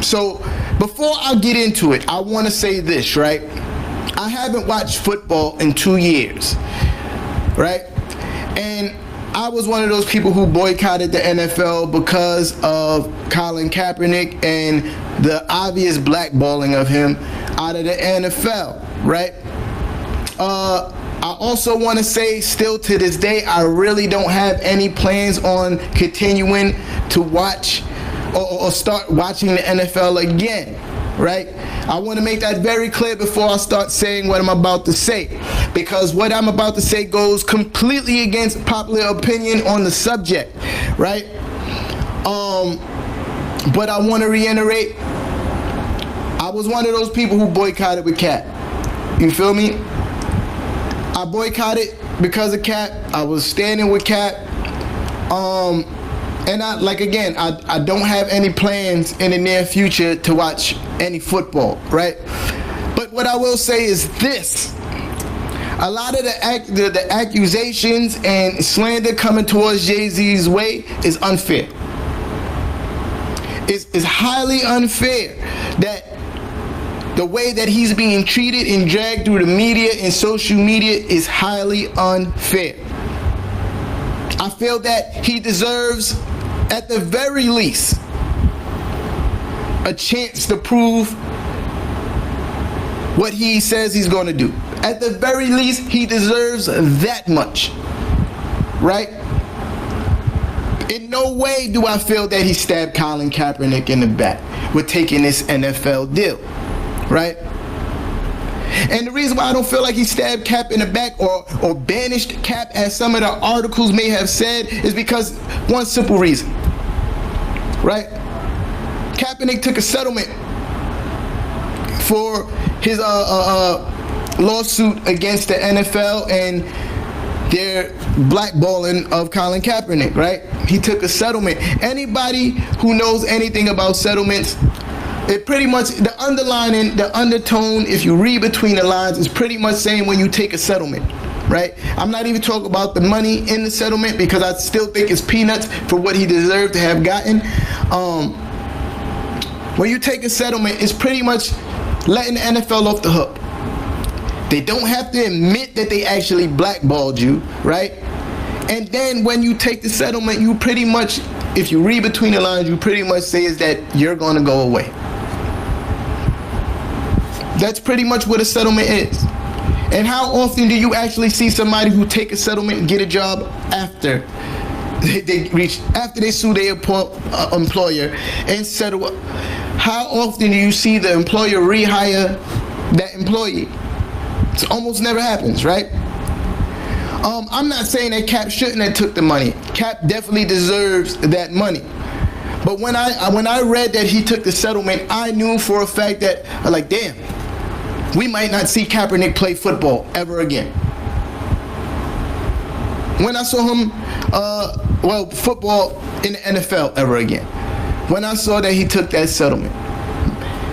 So before I get into it, I want to say this, right? I haven't watched football in 2 years, right? And I was one of those people who boycotted the NFL because of Colin Kaepernick and the obvious blackballing of him out of the NFL, right? I also want to say, still to this day, I really don't have any plans on continuing to watch or start watching the NFL again, right? I want to make that very clear before I start saying what I'm about to say, because what I'm about to say goes completely against popular opinion on the subject, right? But I want to reiterate, I was one of those people who boycotted with Cap. You feel me? I boycotted because of Cap. I was standing with Cap. And I don't have any plans in the near future to watch any football, right? But what I will say is this. A lot of the accusations and slander coming towards Jay-Z's way is unfair. It's highly unfair that the way that he's being treated and dragged through the media and social media is highly unfair. I feel that he deserves, at the very least, a chance to prove what he says he's going to do. At the very least, he deserves that much, right? In no way do I feel that he stabbed Colin Kaepernick in the back with taking this NFL deal, right? And the reason why I don't feel like he stabbed Cap in the back or banished Cap, as some of the articles may have said, is because one simple reason, right? Kaepernick took a settlement for his lawsuit against the NFL and their blackballing of Colin Kaepernick, right? He took a settlement. Anybody who knows anything about settlements, it pretty much, the undertone, if you read between the lines, is pretty much saying when you take a settlement, right? I'm not even talking about the money in the settlement because I still think it's peanuts for what he deserved to have gotten. When you take a settlement, it's pretty much letting the NFL off the hook. They don't have to admit that they actually blackballed you, right? And then when you take the settlement, you pretty much, if you read between the lines, you pretty much say is that you're going to go away. That's pretty much what a settlement is. And how often do you actually see somebody who take a settlement and get a job after they sue their employer and settle up? How often do you see the employer rehire that employee? It almost never happens, right? I'm not saying that Cap shouldn't have took the money. Cap definitely deserves that money. But when I read that he took the settlement, I knew for a fact that, damn, we might not see Kaepernick play football ever again. When I saw him, football in the NFL ever again. When I saw that he took that settlement.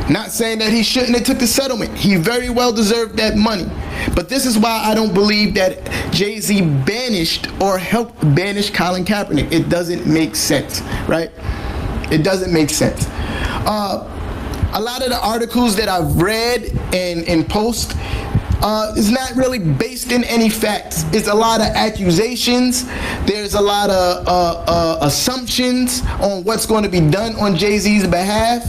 Not saying that he shouldn't have took the settlement. He very well deserved that money. But this is why I don't believe that Jay-Z banished or helped banish Colin Kaepernick. It doesn't make sense, right? It doesn't make sense. A lot of the articles that I've read and post is not really based in any facts. It's a lot of accusations. There's a lot of assumptions on what's going to be done on Jay-Z's behalf.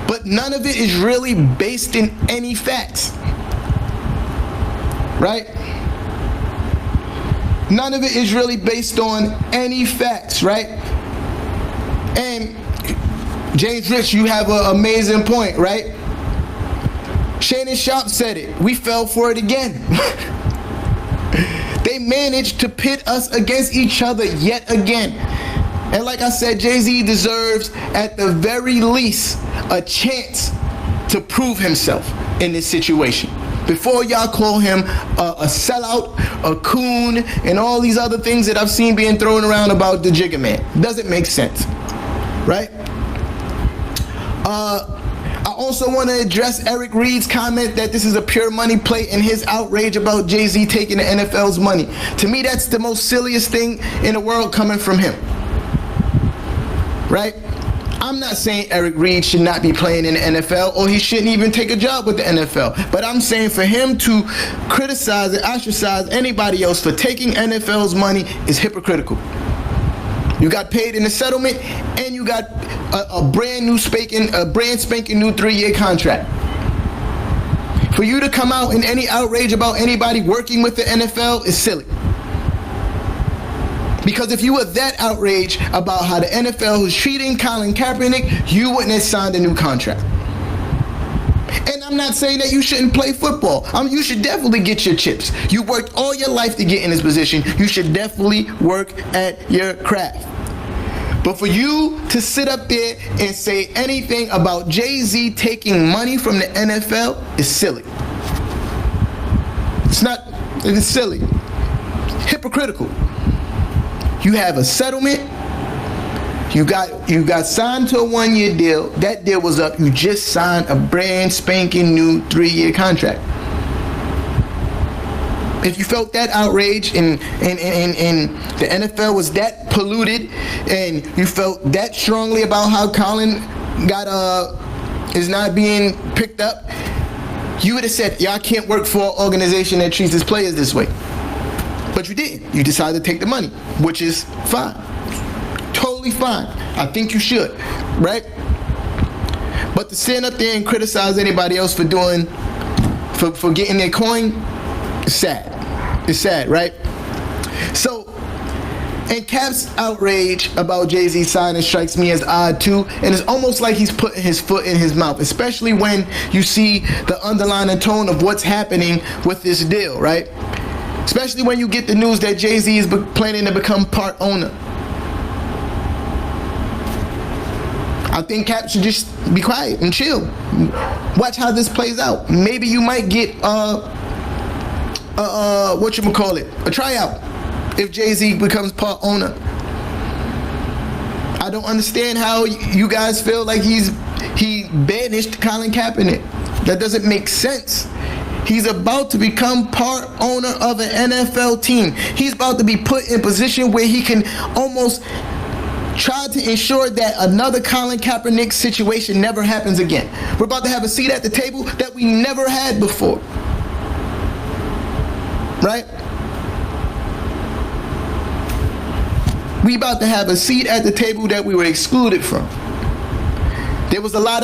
But none of it is really based in any facts, right? None of it is really based on any facts, right? And James Rich, you have an amazing point, right? Shannon Sharp said it. We fell for it again. They managed to pit us against each other yet again. And like I said, Jay-Z deserves, at the very least, a chance to prove himself in this situation. Before y'all call him a sellout, a coon, and all these other things that I've seen being thrown around about the Jigga Man. Doesn't make sense, right? I also want to address Eric Reed's comment that this is a pure money play and his outrage about Jay-Z taking the NFL's money. To me, that's the most silliest thing in the world coming from him. Right? I'm not saying Eric Reed should not be playing in the NFL or he shouldn't even take a job with the NFL. But I'm saying for him to criticize and ostracize anybody else for taking NFL's money is hypocritical. You got paid in a settlement and you got a brand spanking new 3-year contract. For you to come out in any outrage about anybody working with the NFL is silly. Because if you were that outraged about how the NFL was treating Colin Kaepernick, you wouldn't have signed a new contract. And I'm not saying that you shouldn't play football. You should definitely get your chips. You worked all your life to get in this position. You should definitely work at your craft. But for you to sit up there and say anything about Jay-Z taking money from the NFL is silly. It's silly. Hypocritical. You have a settlement. You got signed to a 1-year deal. That deal was up. You just signed a brand spanking new 3-year contract. If you felt that outrage and the NFL was that polluted and you felt that strongly about how Colin is not being picked up, you would have said, I can't work for an organization that treats its players this way. But you didn't. You decided to take the money, which is fine. Totally fine. I think you should, right? But to stand up there and criticize anybody else for getting their coin, it's sad. It's sad, right? So, and Cap's outrage about Jay-Z signing strikes me as odd too, and it's almost like he's putting his foot in his mouth, especially when you see the underlying tone of what's happening with this deal, right? Especially when you get the news that Jay-Z is planning to become part owner. I think Cap should just be quiet and chill. Watch how this plays out. Maybe you might get a tryout if Jay-Z becomes part owner. I don't understand how you guys feel like he banished Colin Kaepernick. That doesn't make sense. He's about to become part owner of an NFL team. He's about to be put in a position where he can almost try to ensure that another Colin Kaepernick situation never happens again. We're about to have a seat at the table that we never had before. Right? We about to have a seat at the table that we were excluded from. There was a lot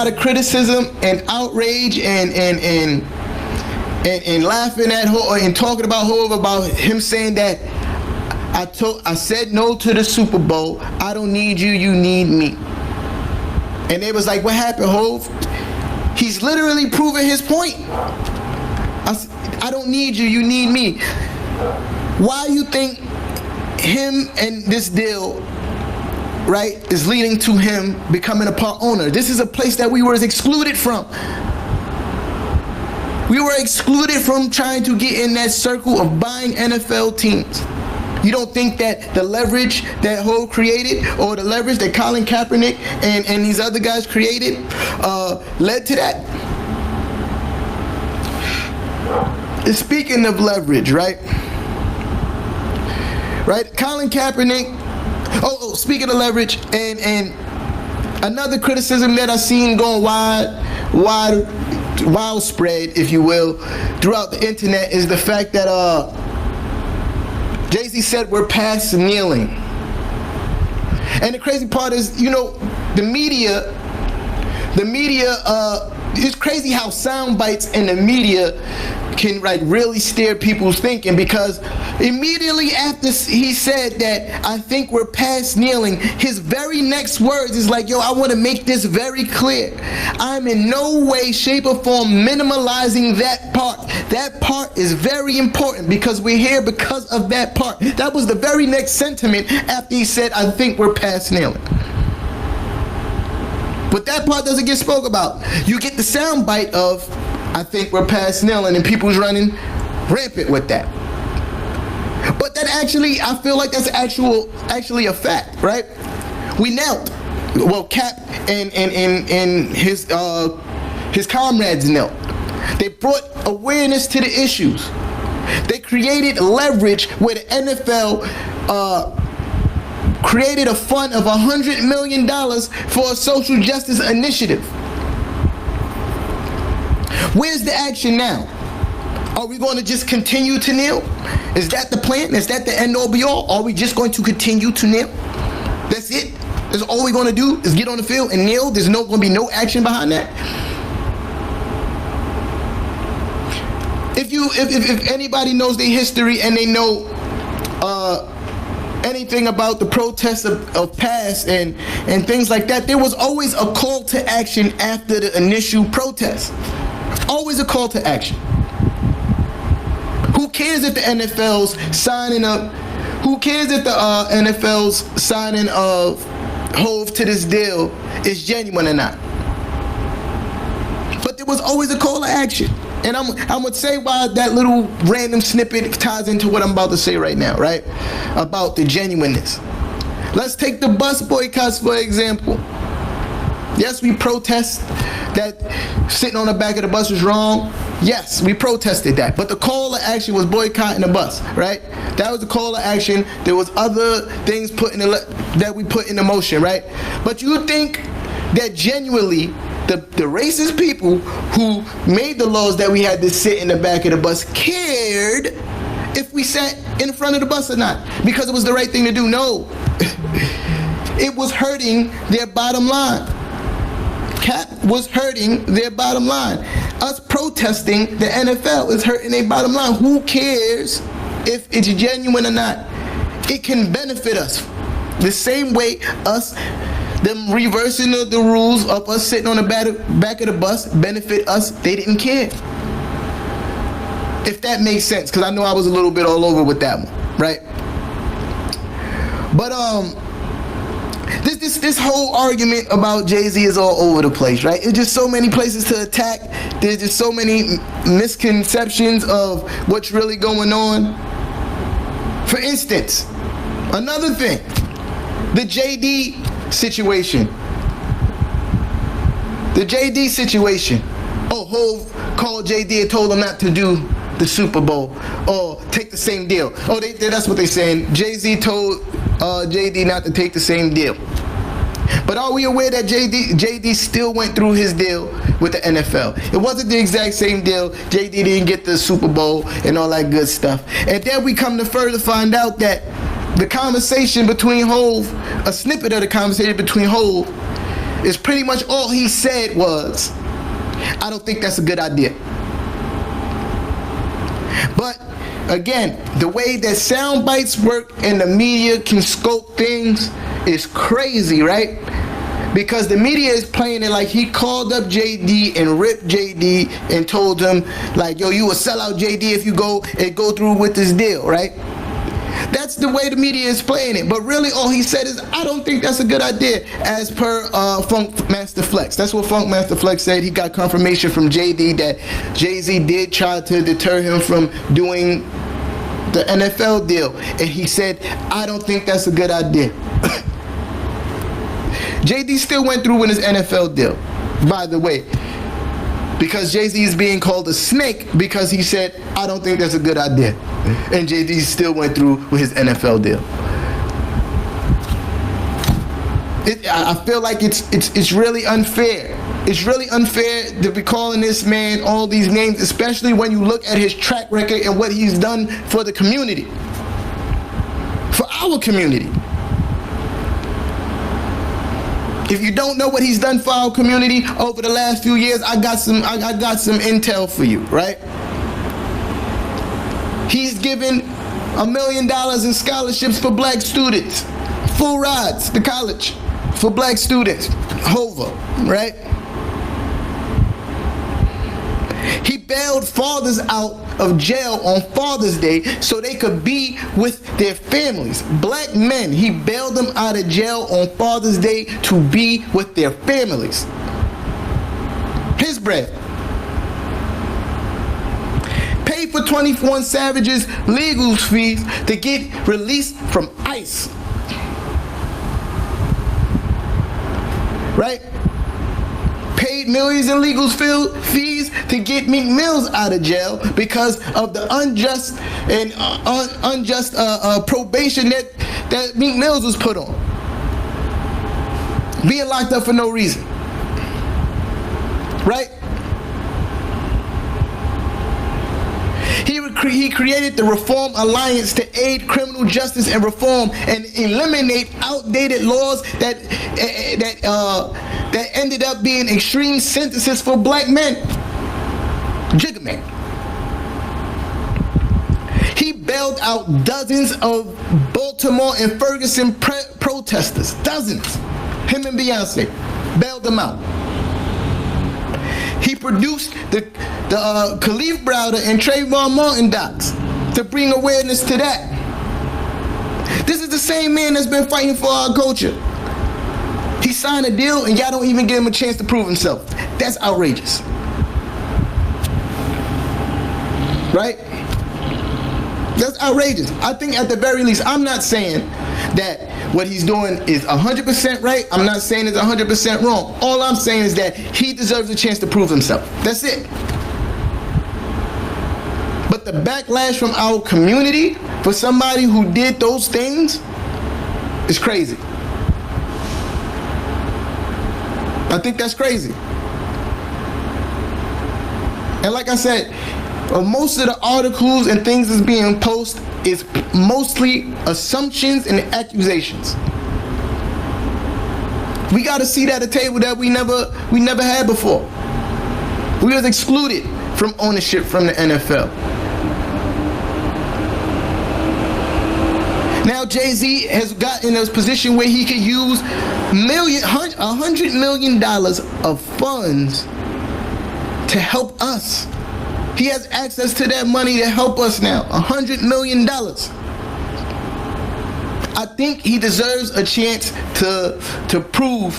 of criticism and outrage and laughing at Hov and talking about Hov about him saying that I said no to the Super Bowl. I don't need you, you need me. And they was like, what happened, Hov? He's literally proving his point. I don't need you, you need me. Why you think him and this deal, right, is leading to him becoming a part owner? This is a place that we were excluded from. We were excluded from trying to get in that circle of buying NFL teams. You don't think that the leverage that Hov created, or the leverage that Colin Kaepernick and these other guys created, led to that? And speaking of leverage, right? Colin Kaepernick. Speaking of leverage, and another criticism that I've seen going widespread, if you will, throughout the internet is the fact that Jay-Z said we're past kneeling. And the crazy part is, the media, it's crazy how sound bites in the media can really steer people's thinking, because immediately after he said that I think we're past kneeling, his very next words is like, I want to make this very clear. I'm in no way, shape, or form minimalizing that part. That part is very important because we're here because of that part. That was the very next sentiment after he said, I think we're past kneeling. But that part doesn't get spoke about. You get the sound bite of, I think we're past kneeling, and people's running rampant with that. But that actually, I feel like that's actually a fact, right? We knelt. Well, Cap and his comrades knelt. They brought awareness to the issues. They created leverage where the NFL created a fund of $100 million for a social justice initiative. Where's the action now? Are we going to just continue to kneel? Is that the plan? Is that the end all be all? Are we just going to continue to kneel? That's it? That's all we're going to do is get on the field and kneel? There's going to be no action behind that? If anybody knows their history and they know anything about the protests of past and things like that, there was always a call to action after the initial protest. Always a call to action. Who cares if the NFL's signing up? Who cares if the NFL's signing of Hove to this deal is genuine or not? But there was always a call to action. And I'm going to say why that little random snippet ties into what I'm about to say right now, right? About the genuineness. Let's take the bus boycotts for example. Yes, we protest that sitting on the back of the bus was wrong. Yes, we protested that. But the call to action was boycotting the bus, right? That was the call to action. There was other things that we put into motion, right? But you think that genuinely the racist people who made the laws that we had to sit in the back of the bus cared if we sat in front of the bus or not? Because it was the right thing to do? No. It was hurting their bottom line. Cap was hurting their bottom line. Us protesting the NFL is hurting their bottom line. Who cares if it's genuine or not? It can benefit us. The same way them reversing the rules of us sitting on the back of the bus benefit us. They didn't care. If that makes sense, because I know I was a little bit all over with that one, right? But this whole argument about Jay-Z is all over the place, right? It's just so many places to attack. There's just so many misconceptions of what's really going on. For instance, another thing, the JD situation. The JD situation. Oh, Hov called JD and told him not to do the Super Bowl or take the same deal. Oh, that's what they're saying. Jay-Z told JD not to take the same deal. But are we aware that JD still went through his deal with the NFL? It wasn't the exact same deal. JD didn't get the Super Bowl and all that good stuff. And then we come to further find out that the conversation between Hov, a snippet of the conversation between Hov, is pretty much all he said was, I don't think that's a good idea. But again, the way that sound bites work and the media can scope things is crazy, right? Because the media is playing it like he called up JD and ripped JD and told him, like, yo, you a sellout, JD, if you go through with this deal, right? That's the way the media is playing it. But really all he said is, I don't think that's a good idea, as per Funk Master Flex. That's what Funk Master Flex said. He got confirmation from JD that Jay-Z did try to deter him from doing the NFL deal. And he said, I don't think that's a good idea. JD still went through with his NFL deal, by the way. Because Jay-Z is being called a snake because he said, I don't think that's a good idea. And Jay-Z still went through with his NFL deal. I feel like it's really unfair. It's really unfair to be calling this man all these names, especially when you look at his track record and what he's done for the community. For our community. If you don't know what he's done for our community over the last few years, I got some intel for you, right? He's given $1 million in scholarships for black students. Full rides to college for black students. Hova, right? He bailed fathers out of jail on Father's Day so they could be with their families. Black men, he bailed them out of jail on Father's Day to be with their families. His bread. Paid for 21 Savage's legal fees to get released from ICE. Right? Paid millions in legal fees to get Meek Mills out of jail because of the unjust probation that that Meek Mills was put on. Being locked up for no reason. Right? He created the Reform Alliance to aid criminal justice and reform and eliminate outdated laws that ended up being extreme sentences for black men. Jigga man. He bailed out dozens of Baltimore and Ferguson protesters. Dozens. Him and Beyonce bailed them out. He produced the Khalif Browder and Trayvon Martin docs to bring awareness to that. This is the same man that's been fighting for our culture. He signed a deal and y'all don't even give him a chance to prove himself. That's outrageous. Right? That's outrageous. I think at the very least, I'm not saying that what he's doing is 100% right. I'm not saying it's 100% wrong. All I'm saying is that he deserves a chance to prove himself. That's it. But the backlash from our community for somebody who did those things is crazy. I think that's crazy. And like I said, most of the articles and things that's being posted is mostly assumptions and accusations. We got to see at a table that we never had before. We was excluded from ownership from the NFL. Now Jay-Z has gotten in a position where he could use $100 million of funds to help us. He has access to that money to help us now. $100 million. I think he deserves a chance to prove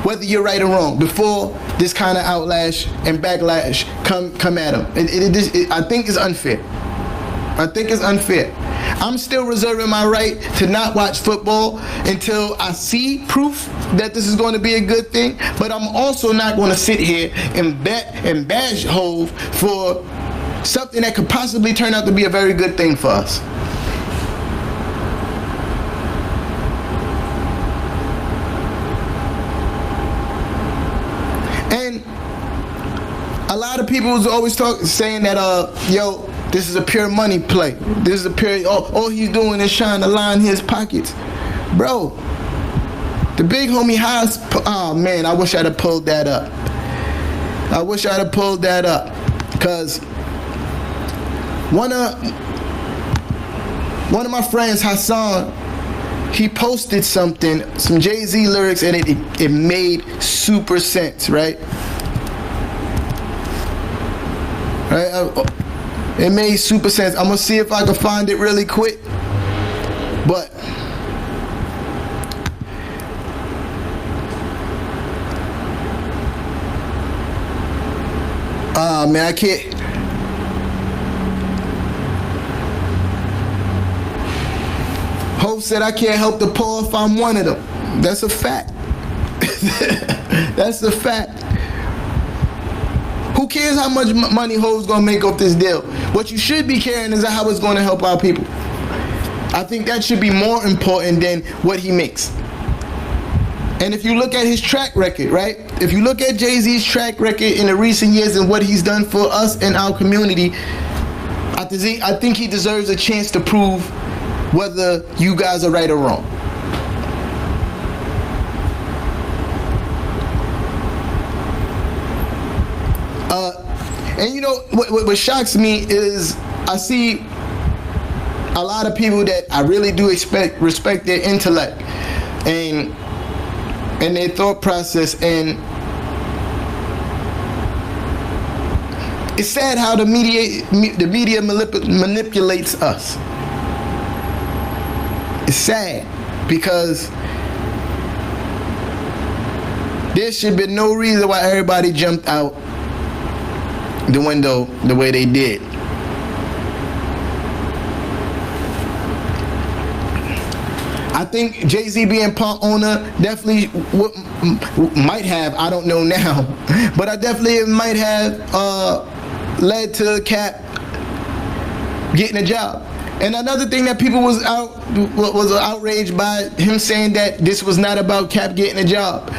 whether you're right or wrong before this kind of outlash and backlash come at him. I think it's unfair. I think it's unfair. I'm still reserving my right to not watch football until I see proof that this is going to be a good thing. But I'm also not going to sit here and bet and bash Hove for something that could possibly turn out to be a very good thing for us. And a lot of people was always saying that, this is a pure money play. This is a pure, all he's doing is trying to line his pockets. Bro, the big homie Haas, oh man, I wish I'd have pulled that up. Because one of my friends, Hassan, he posted some Jay-Z lyrics, and it made super sense, right? It made super sense. I'm gonna see if I can find it really quick. But man, I can't. Hope said I can't help the poor if I'm one of them. That's a fact. That's a fact. Who cares how much money Ho's gonna make off this deal? What you should be caring is how it's gonna help our people. I think that should be more important than what he makes. And if you look at his track record, right? If you look at Jay-Z's track record in the recent years and what he's done for us and our community, I think he deserves a chance to prove whether you guys are right or wrong. And you know, what shocks me is I see a lot of people that I really do respect their intellect and their thought process, and it's sad how the media manipulates us. It's sad because there should be no reason why everybody jumped out the window the way they did. I think Jay-Z being part owner definitely might have, I don't know now, but I definitely might have led to Cap getting a job. And another thing that people was outraged by him saying that this was not about Cap getting a job.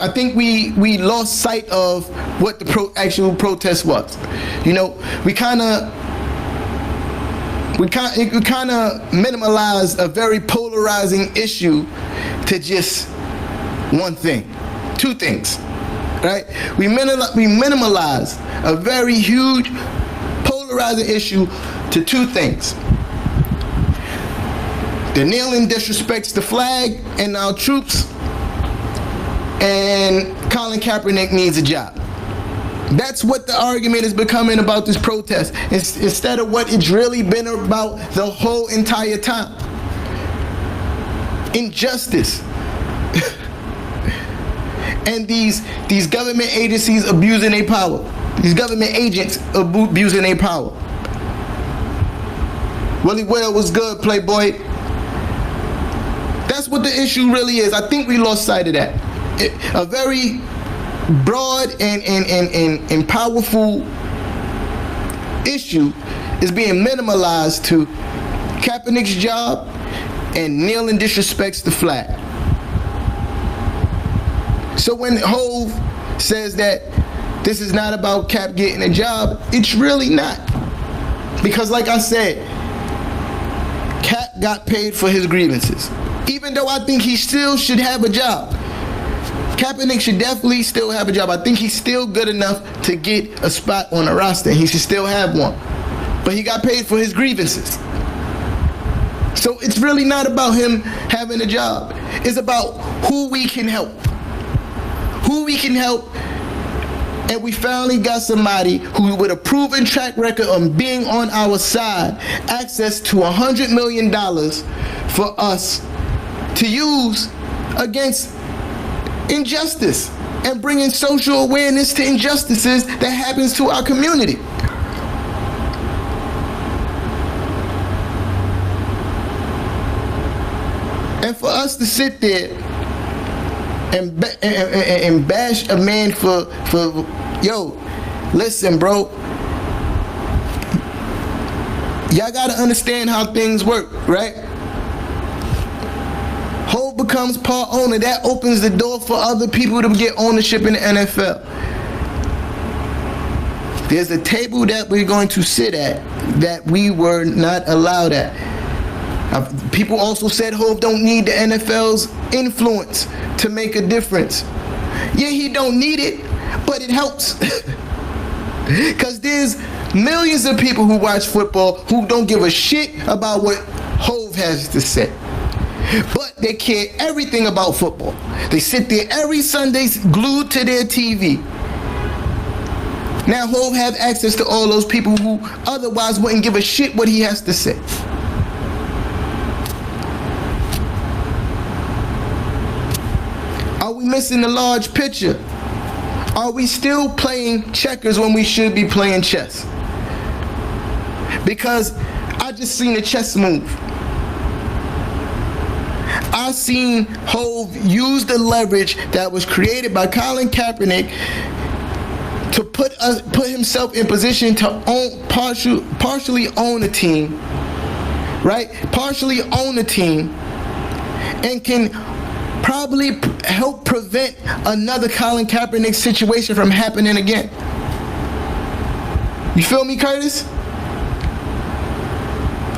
I think we lost sight of what the actual protest was. You know, we kind of minimalized a very polarizing issue to just one thing, two things, right? We minimalized a very huge polarizing issue to two things. The kneeling disrespects the flag and our troops, and Colin Kaepernick needs a job. That's what the argument is becoming about this protest, instead of what it's really been about the whole entire time. Injustice. And these government agencies abusing their power. These government agents abusing their power. Willie Whale was good, Playboy. That's what the issue really is. I think we lost sight of that. A very broad and powerful issue is being minimalized to Kaepernick's job and kneeling disrespects the flag. So when Hove says that this is not about Cap getting a job, it's really not. Because like I said, Cap got paid for his grievances. Even though I think he still should have a job. Kaepernick should definitely still have a job. I think he's still good enough to get a spot on the roster. He should still have one. But he got paid for his grievances. So it's really not about him having a job. It's about who we can help. Who we can help. And we finally got somebody who, with a proven track record on being on our side, access to $100 million for us to use against injustice and bringing social awareness to injustices that happens to our community. And for us to sit there and bash a man for yo, listen, bro, y'all gotta understand how things work, right? Hove becomes part owner. That opens the door for other people to get ownership in the NFL. There's a table that we're going to sit at that we were not allowed at. People also said Hove don't need the NFL's influence to make a difference. Yeah, he don't need it, but it helps. Because there's millions of people who watch football who don't give a shit about what Hove has to say. But they care everything about football. They sit there every Sunday glued to their TV. Now Hove have access to all those people who otherwise wouldn't give a shit what he has to say. Are we missing the large picture? Are we still playing checkers when we should be playing chess? Because I just seen a chess move. I seen Hove use the leverage that was created by Colin Kaepernick to put himself in position to partially own a team, right? Partially own a team, and can probably help prevent another Colin Kaepernick situation from happening again. You feel me, Curtis?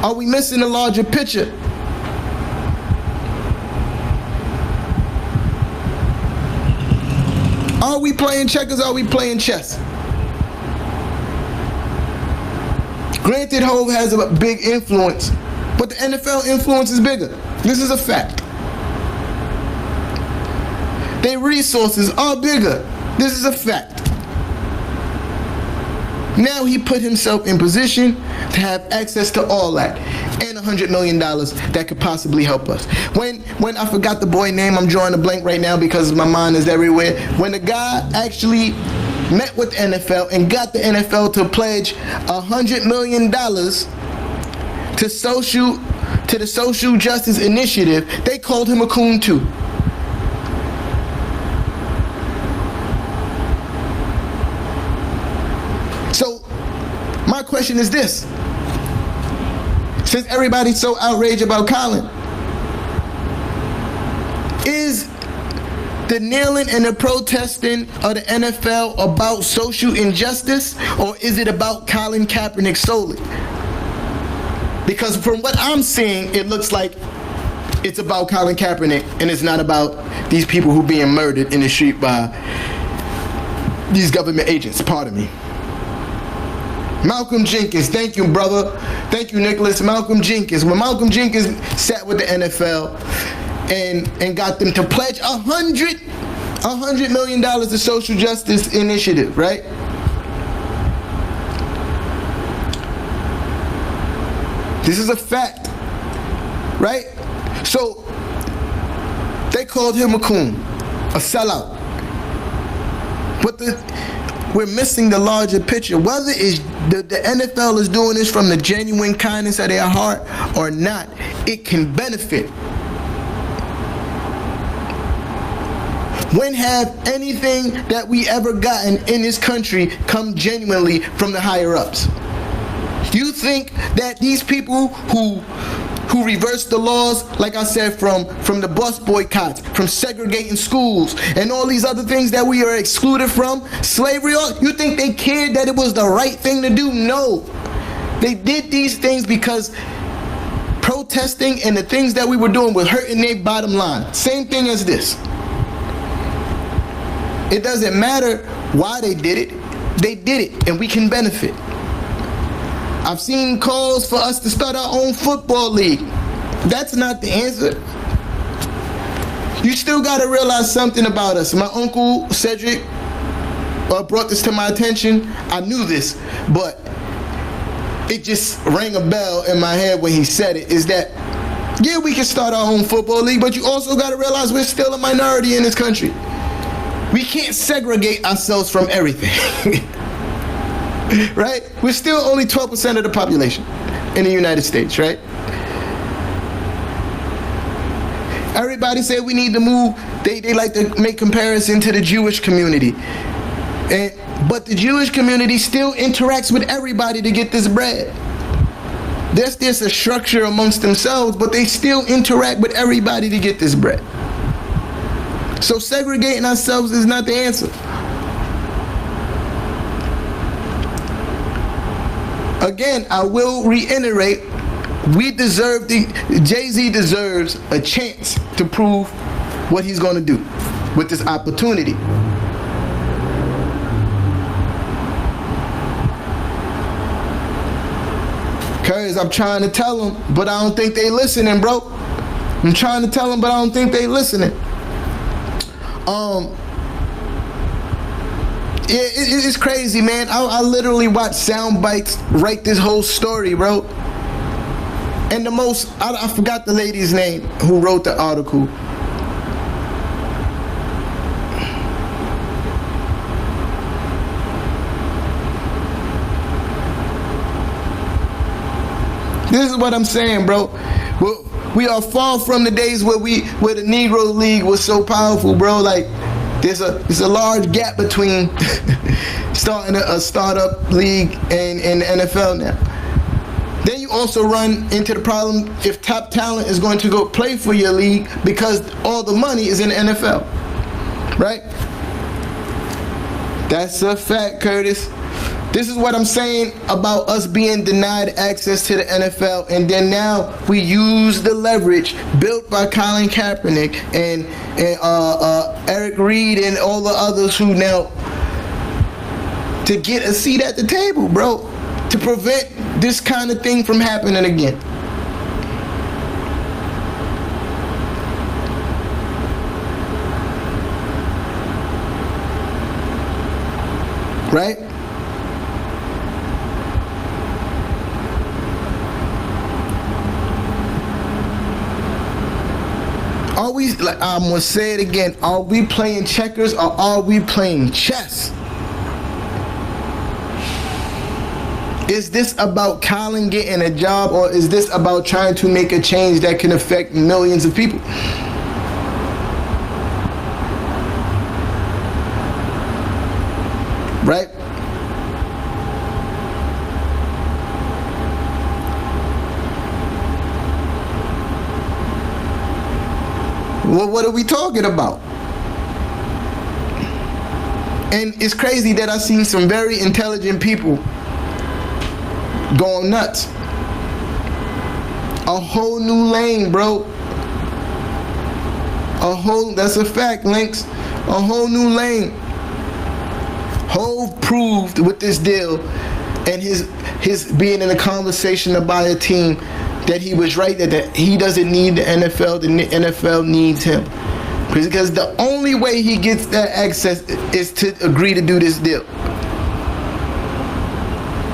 Are we missing a larger picture? Are we playing checkers? Are we playing chess? Granted, Hove has a big influence, but the NFL influence is bigger. This is a fact. Their resources are bigger. This is a fact. Now he put himself in position to have access to all that and $100 million that could possibly help us. When I forgot the boy name, I'm drawing a blank right now because my mind is everywhere. When the guy actually met with the NFL and got the NFL to pledge $100 million to the social justice initiative, they called him a coon too. So my question is this: Since everybody's so outraged about Colin, is the kneeling and the protesting of the NFL about social injustice, or is it about Colin Kaepernick solely? Because from what I'm seeing, it looks like it's about Colin Kaepernick and it's not about these people who being murdered in the street by these government agents. Pardon me. Malcolm Jenkins, thank you, brother. Thank you, Nicholas. Malcolm Jenkins. When Malcolm Jenkins sat with the NFL and got them to pledge $100 million to social justice initiative, right? This is a fact, right? So they called him a coon, a sellout. But we're missing the larger picture. Whether it's the NFL is doing this from the genuine kindness of their heart or not, it can benefit. When have anything that we ever gotten in this country come genuinely from the higher ups? You think that these people who reversed the laws, like I said, from the bus boycotts, from segregating schools, and all these other things that we are excluded from, slavery, you think they cared that it was the right thing to do? No. They did these things because protesting and the things that we were doing was hurting their bottom line. Same thing as this. It doesn't matter why they did it. They did it, and we can benefit. I've seen calls for us to start our own football league. That's not the answer. You still got to realize something about us. My uncle Cedric brought this to my attention. I knew this, but it just rang a bell in my head when he said it, is that, yeah, we can start our own football league, but you also got to realize we're still a minority in this country. We can't segregate ourselves from everything. Right? We're still only 12% of the population in the United States, right? Everybody say we need to move. They like to make comparison to the Jewish community. But the Jewish community still interacts with everybody to get this bread. There's a structure amongst themselves, but they still interact with everybody to get this bread. So segregating ourselves is not the answer. Again, I will reiterate, Jay-Z deserves a chance to prove what he's going to do with this opportunity. Cause I'm trying to tell them, but I don't think they listening, bro. I'm trying to tell them, but I don't think they listening. It's crazy, man. I literally watched sound bites write this whole story, bro. And I forgot the lady's name who wrote the article. This is what I'm saying, bro. We are far from the days where the Negro League was so powerful, bro. Like, there's a large gap between starting a startup league and the NFL now. Then you also run into the problem if top talent is going to go play for your league because all the money is in the NFL, right? That's a fact, Curtis. This is what I'm saying about us being denied access to the NFL, and then now we use the leverage built by Colin Kaepernick and Eric Reed and all the others who now to get a seat at the table, bro, to prevent this kind of thing from happening again. Right? Are we, I'm gonna say it again, are we playing checkers or are we playing chess? Is this about Colin getting a job, or is this about trying to make a change that can affect millions of people? Right? Well, what are we talking about? And it's crazy that I've seen some very intelligent people going nuts. A whole new lane, bro. That's a fact, Lynx. A whole new lane. Hove proved with this deal and his being in a conversation about a team that he was right, that he doesn't need the NFL, the NFL needs him. Because the only way he gets that access is to agree to do this deal.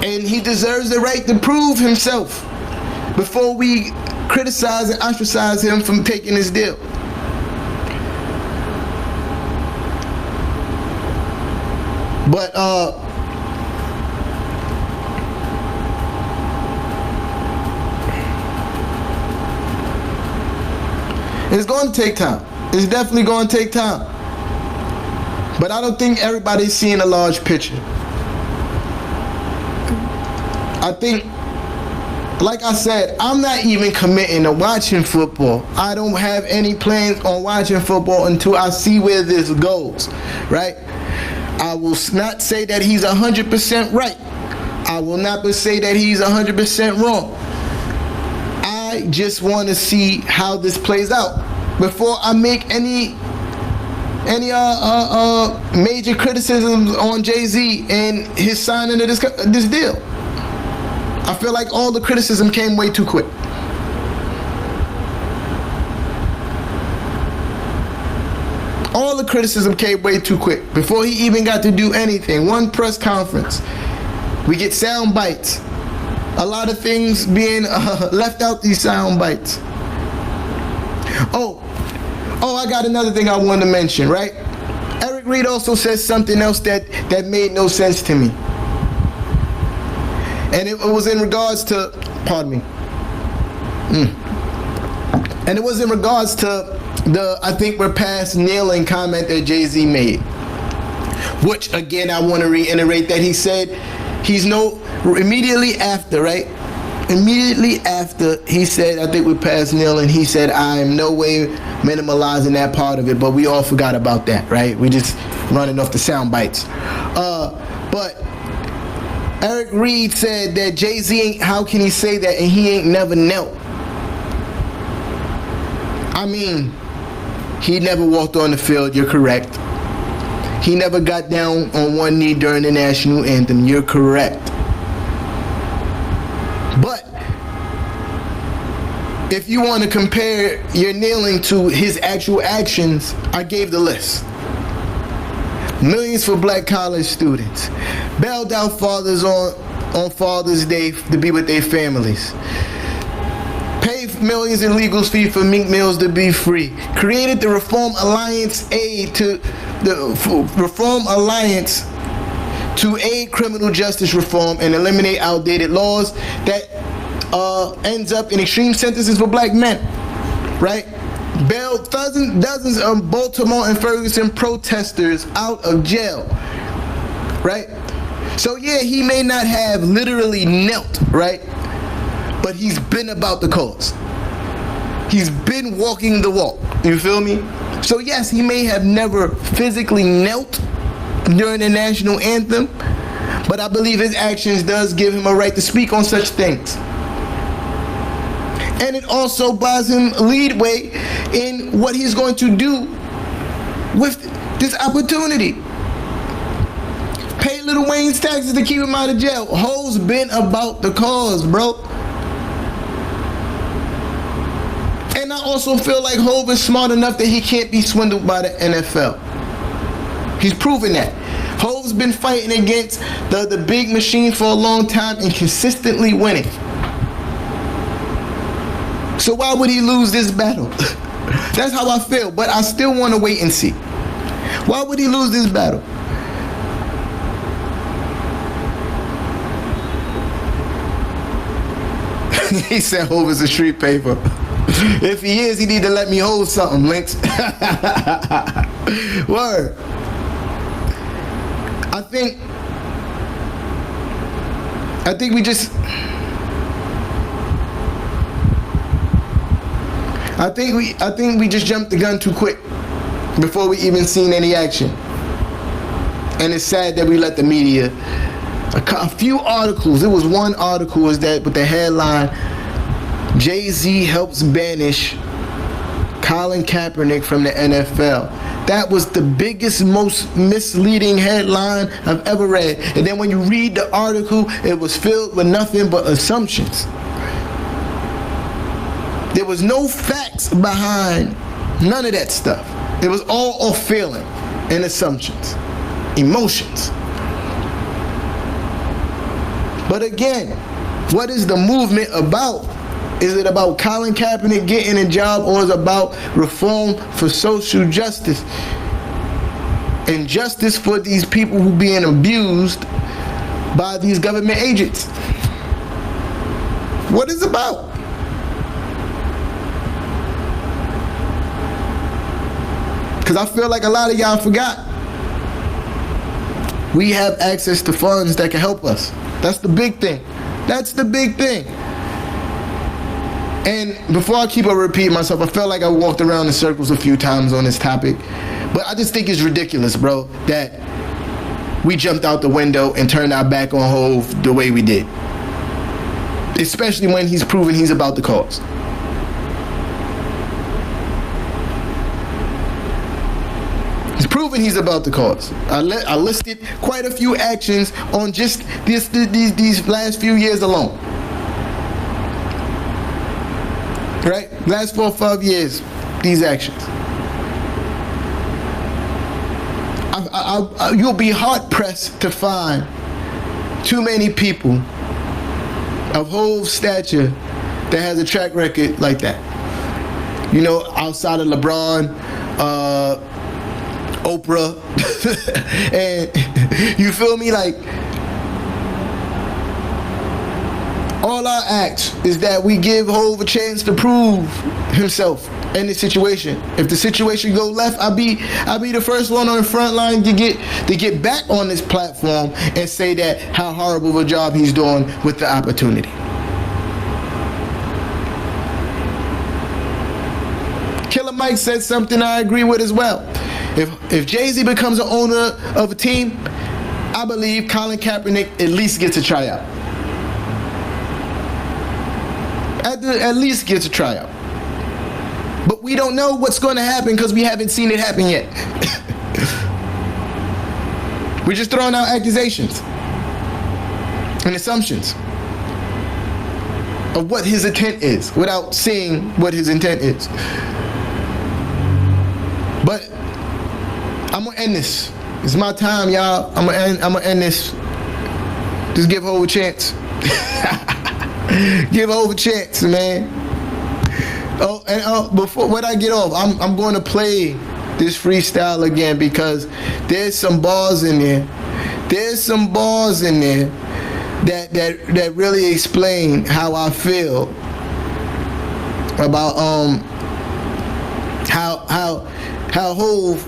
And he deserves the right to prove himself before we criticize and ostracize him from taking this deal. But it's going to take time. It's definitely going to take time. But I don't think everybody's seeing a large picture. I think, like I said, I'm not even committing to watching football. I don't have any plans on watching football until I see where this goes, right? I will not say that he's 100% right. I will not say that he's 100% wrong. I just want to see how this plays out before I make any major criticisms on Jay-Z and his signing of this deal. I feel like all the criticism came way too quick. All the criticism came way too quick before he even got to do anything. One press conference, we get sound bites. A lot of things being left out these sound bites. Oh, I got another thing I wanted to mention, right? Eric Reed also said something else that made no sense to me. And it was in regards to, pardon me. And it was in regards to the I think we're past kneeling comment that Jay-Z made. Which, again, I want to reiterate that he said immediately after, right? Immediately after he said, I think we're past kneeling, he said, I am no way minimalizing that part of it, but we all forgot about that, right? We just running off the sound bites. But Eric Reed said that Jay-Z how can he say that and he ain't never knelt? I mean, he never walked on the field, you're correct. He never got down on one knee during the national anthem, you're correct. But if you want to compare your kneeling to his actual actions, I gave the list. Millions for black college students. Bailed out fathers on Father's Day to be with their families. Paid millions in legal fees for Meek Mills to be free. Created the Reform Alliance aid to the Reform Alliance to aid criminal justice reform and eliminate outdated laws that ends up in extreme sentences for black men, right? Bailed dozens of Baltimore and Ferguson protesters out of jail, right? So yeah, he may not have literally knelt, right? But he's been about the cause. He's been walking the walk, you feel me? So yes, he may have never physically knelt during the national anthem, but I believe his actions does give him a right to speak on such things. And it also buys him leadway in what he's going to do with this opportunity. Pay Lil Wayne's taxes to keep him out of jail. Ho's been about the cause, bro. And I also feel like Hov is smart enough that he can't be swindled by the NFL. He's proven that. Hov's been fighting against the big machine for a long time and consistently winning. So why would he lose this battle? That's how I feel, but I still want to wait and see. Why would he lose this battle? He said Hov is a street paper. If he is, he need to let me hold something, Lynx. Word. I think we just I think we just jumped the gun too quick before we even seen any action. And it's sad that we let the media, a few articles, it was one article was that with the headline, Jay-Z helps banish Colin Kaepernick from the NFL. That was the biggest, most misleading headline I've ever read. And then when you read the article, it was filled with nothing but assumptions. There was no facts behind none of that stuff. It was all off feeling and assumptions, emotions. But again, what is the movement about? Is it about Colin Kaepernick getting a job, or is it about reform for social justice and justice for these people who being abused by these government agents? What is it about? Because I feel like a lot of y'all forgot. We have access to funds that can help us. That's the big thing. That's the big thing. And before I keep on repeating myself, I felt like I walked around in circles a few times on this topic. But I just think it's ridiculous, bro, that we jumped out the window and turned our back on Hov the way we did. Especially when he's proven he's about the cause. He's proven he's about the cause. I listed quite a few actions on just these last few years alone. Right? Last 4 or 5 years, these actions. You'll be hard pressed to find too many people of Hov's stature that has a track record like that. You know, outside of LeBron, Oprah, and you feel me? Like, all our acts is that we give Hov a chance to prove himself in this situation. If the situation go left, I'll be the first one on the front line to get back on this platform and say that how horrible of a job he's doing with the opportunity. Killer Mike said something I agree with as well. If Jay-Z becomes an owner of a team, I believe Colin Kaepernick at least gets a tryout. At least gets a tryout. But we don't know what's going to happen because we haven't seen it happen yet. We're just throwing out accusations and assumptions of what his intent is without seeing what his intent is. But I'm going to end this. It's my time, y'all. I'm gonna end this. Just give Hov a chance. Give Hov a chance, man. Oh, and before when I get off, I'm going to play this freestyle again because there's some bars in there. There's some bars in there that really explain how I feel about how Hov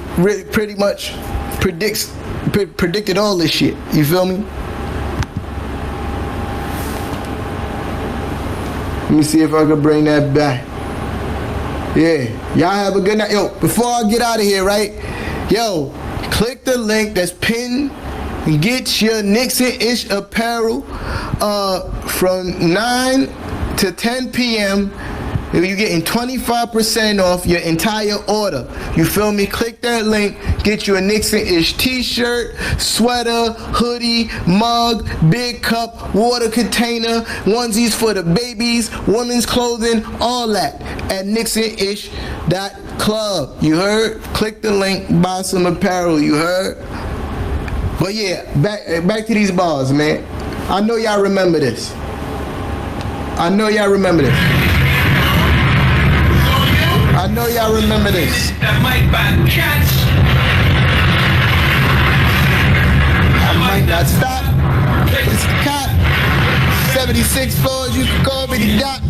pretty much predicted all this shit. You feel me? Let me see if I can bring that back. Yeah, y'all have a good night. Yo, before I get out of here, right? Yo, click the link that's pinned and get your Knicks N Ish apparel from 9 to 10 p.m. You're getting 25% off your entire order. You feel me? Click that link. Get you a Knicks N Ish t-shirt, sweater, hoodie, mug, big cup, water container, onesies for the babies, women's clothing, all that at knicksnish.club. You heard? Click the link, buy some apparel. You heard? But yeah, back to these bars, man. I know y'all remember this. I know y'all remember this. I know y'all remember this. I might not stop. It's the cop. 76 floors, you can call me the doc.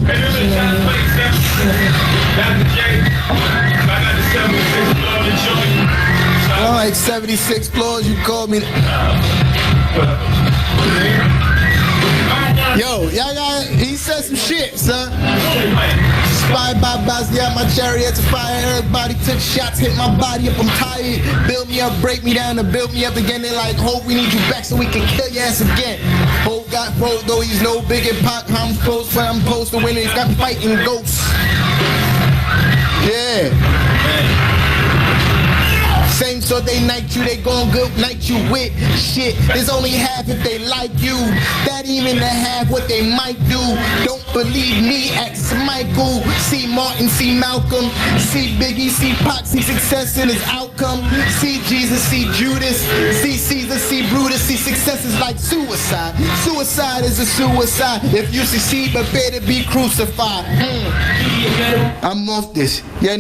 I'm like 76 floors, you can call me. Yo, y'all got, he said some shit, son. inspired by Basquiat, my chariots of fire. Everybody took shots, hit my body up, I'm tired. Build me up, break me down, and build me up again. They like, hope we need you back so we can kill your ass again. Hope got broke, though he's no big in Pac. I'm supposed when I'm supposed to win, he's got me fighting ghosts. Yeah. Same so they night you, they gon' good night you with shit. There's only half if they like you. That even the half what they might do. Don't believe me, ask Michael. See Martin, see Malcolm. See Biggie, see Pac, see success in his outcome. See Jesus, see Judas. See Caesar, see Brutus. See success is like suicide. Suicide is a suicide. If you succeed, prepare to be crucified. I'm off this. Yeah,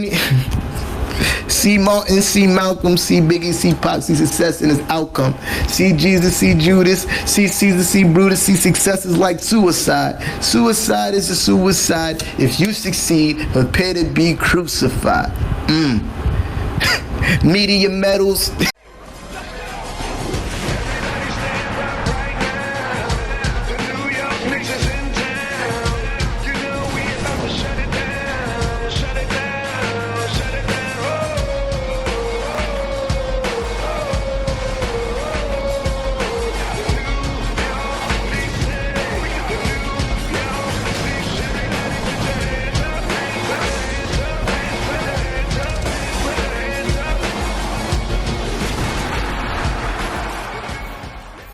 see Martin, see Malcolm, see Biggie, see Pac, see success in his outcome. See Jesus, see Judas, see Caesar, see Brutus, see success is like suicide. Suicide is a suicide. If you succeed, prepare to be crucified. Media medals.